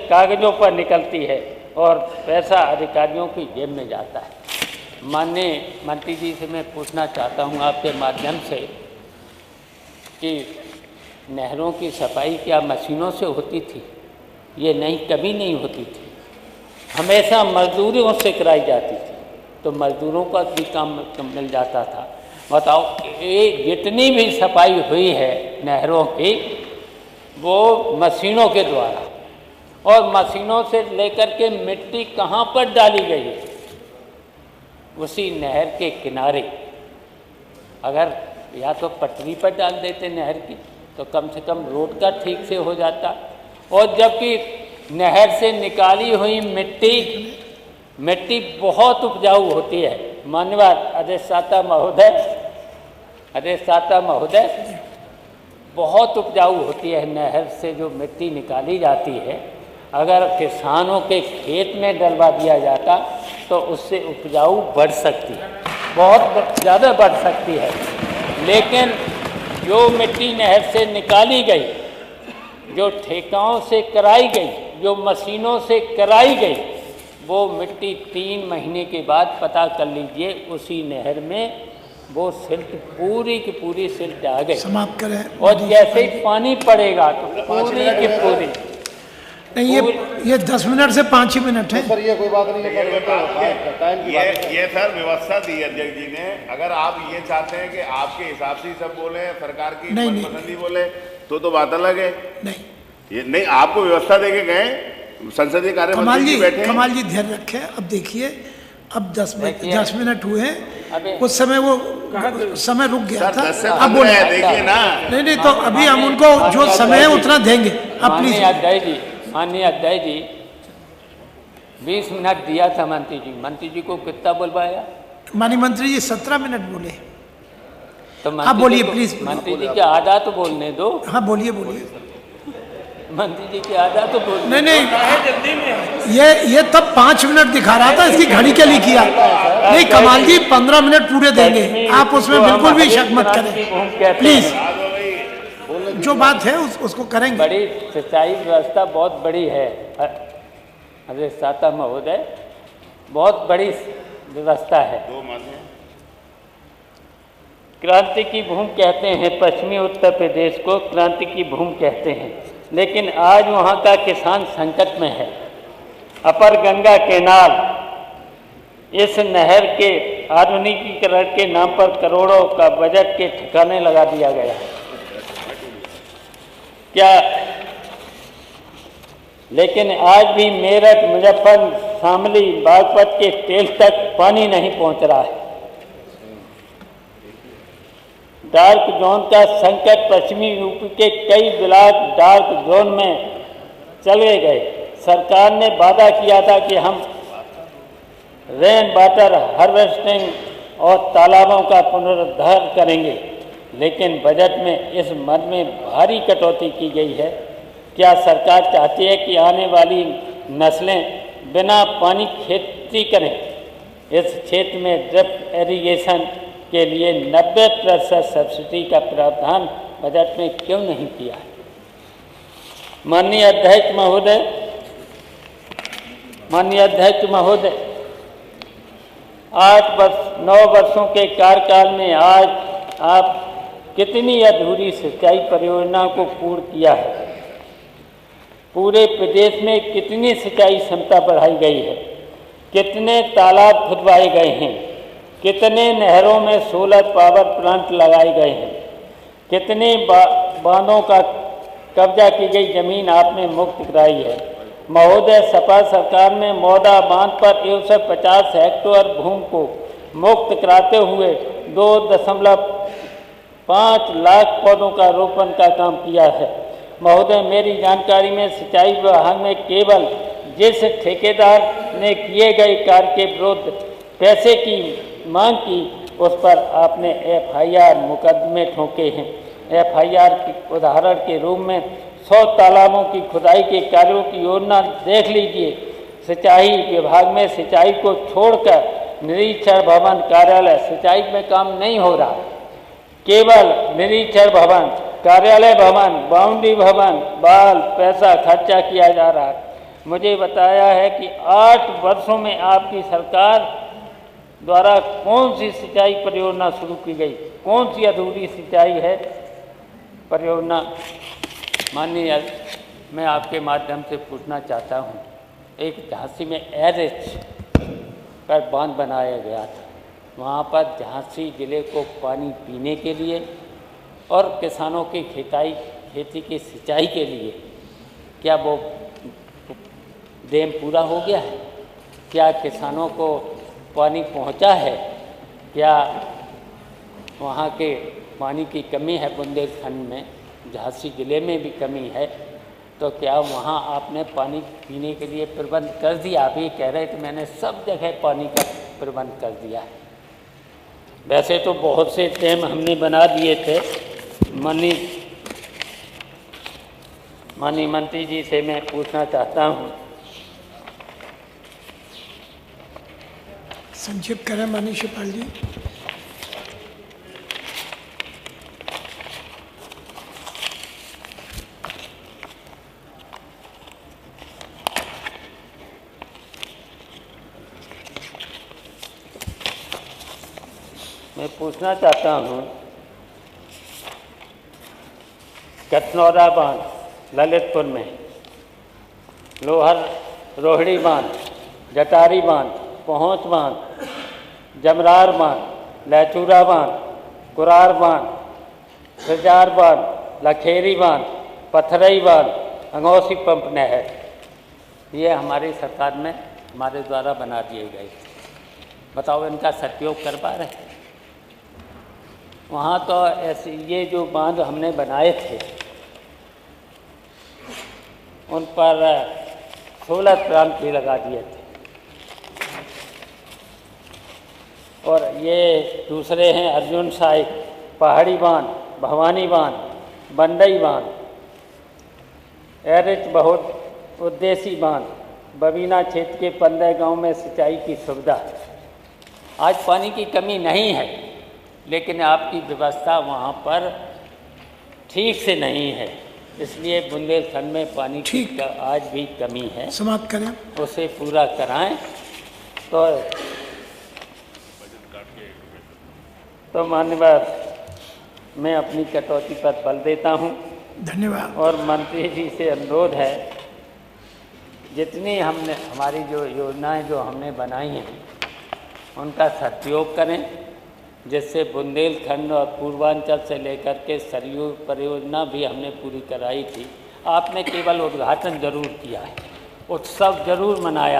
कागज़ों पर निकलती है और पैसा अधिकारियों की जेब में जाता है। माननीय मंत्री जी से मैं पूछना चाहता हूं आपके माध्यम से कि नहरों की सफाई क्या मशीनों से होती थी? ये नहीं, कभी नहीं होती थी, हमेशा मजदूरों से कराई जाती थी, तो मजदूरों का भी काम मिल जाता था। बताओ, ये जितनी भी सफाई हुई है नहरों की वो मशीनों के द्वारा, और मशीनों से लेकर के मिट्टी कहाँ पर डाली गई? उसी नहर के किनारे। अगर या तो पटरी पर डाल देते नहर की तो कम से कम रोड का ठीक से हो जाता। और जबकि नहर से निकाली हुई मिट्टी बहुत उपजाऊ होती है। माननीय अधिष्ठाता महोदय, बहुत उपजाऊ होती है। नहर से जो मिट्टी निकाली जाती है, अगर किसानों के खेत में डलवा दिया जाता तो उससे उपजाऊ बढ़ सकती है, बहुत ज़्यादा बढ़ सकती है। लेकिन जो मिट्टी नहर से निकाली गई, जो ठेकाओं से कराई गई, जो मशीनों से कराई गई, वो मिट्टी 3 महीने के बाद पता कर लीजिए उसी नहर में वो सिल्ट पूरी की पूरी सिल्ट आ गई। समाप्त करें। और जैसे ही पानी पड़ेगा तो पूरी की पूरी नहीं, ये 10 मिनट से 5 ही मिनट है। सर ये कोई बात नहीं है, ये सर व्यवस्था दी अध्यक्ष जी ने। अगर आप ये चाहते हैं कि आपके हिसाब से ही सब बोले, सरकार की मनपसंदी बोले, तो बात अलग है। नहीं, ये नहीं, आपको व्यवस्था देके गए, संसदीय कार्य मंत्री जी बैठे। कमाल जी ध्यान रखें। अब देखिए, अब 10 मिनट हुए हैं, कुछ समय वो समय रुक गया था। अब बोले देखिए ना। नहीं, तो अभी हम उनको जो समय है उतना देंगे। अब प्लीज। माननीय अध्यक्ष जी, 20 मिनट दिया था मंत्री जी को कितना बुलवाया? माननीय मंत्री जी 17 मिनट बोले। तो हाँ बोलिए प्लीज। मंत्री जी के आधा तो बोलने दो। हाँ बोलिए। मंत्री जी के आधा तो बोलने। नहीं, ये तब 5 मिनट दिखा रहा था, इसकी घड़ी के लिए किया। नहीं कमाल जी, 15 मिनट पूरे देंगे, आप उसमें बिल्कुल भी शक मत करें प्लीज। जो बात है उसको करेंगे। बड़ी सिंचाई व्यवस्था बहुत बड़ी है अधिष्ठाता महोदय, बहुत बड़ी व्यवस्था है। क्रांति की भूमि कहते हैं, पश्चिमी उत्तर प्रदेश को क्रांति की भूमि कहते हैं, लेकिन आज वहाँ का किसान संकट में है। अपर गंगा केनाल, इस नहर के आधुनिकीकरण के नाम पर करोड़ों का बजट के ठिकाने लगा दिया गया है। क्या लेकिन आज भी मेरठ, मुजफ्फर, शामली, बागपत के तेल तक पानी नहीं पहुंच रहा है। डार्क जोन का संकट, पश्चिमी यूपी के कई ब्लॉक डार्क जोन में चले गए। सरकार ने वादा किया था कि हम रेन वाटर हार्वेस्टिंग और तालाबों का पुनरुद्धार करेंगे, लेकिन बजट में इस मद में भारी कटौती की गई है। क्या सरकार चाहती है कि आने वाली नस्लें बिना पानी खेती करें? इस क्षेत्र में ड्रिप इरिगेशन के लिए 90% सब्सिडी का प्रावधान बजट में क्यों नहीं किया है? माननीय अध्यक्ष महोदय, 9 वर्षों के कार्यकाल में आज आप कितनी अधूरी सिंचाई परियोजनाओं को पूर्ण किया है? पूरे प्रदेश में कितनी सिंचाई क्षमता बढ़ाई गई है? कितने तालाब खुदवाए गए हैं? कितने नहरों में सोलर पावर प्लांट लगाए गए हैं? कितने बांधों का कब्जा की गई जमीन आपने मुक्त कराई है? महोदय, सपा सरकार ने मौदा बांध पर 150 हेक्टेयर भूमि को मुक्त कराते हुए 2.5 लाख पौधों का रोपण का काम किया है। महोदय, मेरी जानकारी में सिंचाई विभाग में केवल जिस ठेकेदार ने किए गए कार्य के विरुद्ध पैसे की मांग की, उस पर आपने FIR मुकदमे ठोके हैं। FIR के उदाहरण के रूप में 100 तालाबों की खुदाई के कार्यों की योजना देख लीजिए। सिंचाई विभाग में सिंचाई को छोड़कर निरीक्षण भवन, कार्यालय, सिंचाई में काम नहीं हो रहा। केवल निरीक्षण भवन, कार्यालय भवन, बाउंड्री भवन, पैसा खर्चा किया जा रहा है। मुझे बताया है कि 8 वर्षों में आपकी सरकार द्वारा कौन सी सिंचाई परियोजना शुरू की गई, कौन सी अधूरी सिंचाई है परियोजना। माननीय, मैं आपके माध्यम से पूछना चाहता हूँ, एक झांसी में एरएच का बांध बनाया गया था, वहाँ पर झांसी जिले को पानी पीने के लिए और किसानों की खेती की सिंचाई के लिए क्या वो डैम पूरा हो गया है? क्या किसानों को पानी पहुंचा है? क्या वहाँ के पानी की कमी है? बुंदेलखंड में, झांसी जिले में भी कमी है, तो क्या वहाँ आपने पानी पीने के लिए प्रबंध कर दिया? आप ये कह रहे थे मैंने सब जगह पानी का प्रबंध कर दिया है। वैसे तो बहुत से डैम हमने बना दिए थे। माननीय मंत्री जी से मैं पूछना चाहता हूँ, संक्षिप्त करें माननीय शिवपाल जी। मैं पूछना चाहता हूँ, कटनौरा बांध ललितपुर में, लोहर रोहिणी बांध, जटारी बांध, पहुँच बांध, जमरार बांध, लहचूरा बांध, कुरार बांध, सजार बांध, लखेरी बांध, पथरई बांध, अंगौसी पंप नहर, ये हमारी सरकार में हमारे द्वारा बना दिए गए। बताओ इनका सदुपयोग कर पा रहे हैं? वहाँ तो ऐसे ये जो बांध हमने बनाए थे उन पर 16 प्लांट भी लगा दिए थे, और ये दूसरे हैं अर्जुन साहिब, पहाड़ी बांध, भवानी बांध, बंडई बांध, एरिच बहुत उद्देश्य बांध, बबीना क्षेत्र के 15 गांव में सिंचाई की सुविधा। आज पानी की कमी नहीं है, लेकिन आपकी व्यवस्था वहाँ पर ठीक से नहीं है, इसलिए बुंदेलखंड में पानी की आज भी कमी है। समाप्त करें। उसे पूरा कराएं तो मान्यवर, मैं अपनी कटौती पर बल देता हूँ। धन्यवाद। और मंत्री जी से अनुरोध है, जितनी हमारी जो योजनाएं जो हमने बनाई हैं उनका सदुपयोग करें, जिससे बुंदेलखंड और पूर्वांचल से लेकर के सरयू परियोजना भी हमने पूरी कराई थी। आपने केवल उद्घाटन जरूर किया है, उत्सव जरूर मनाया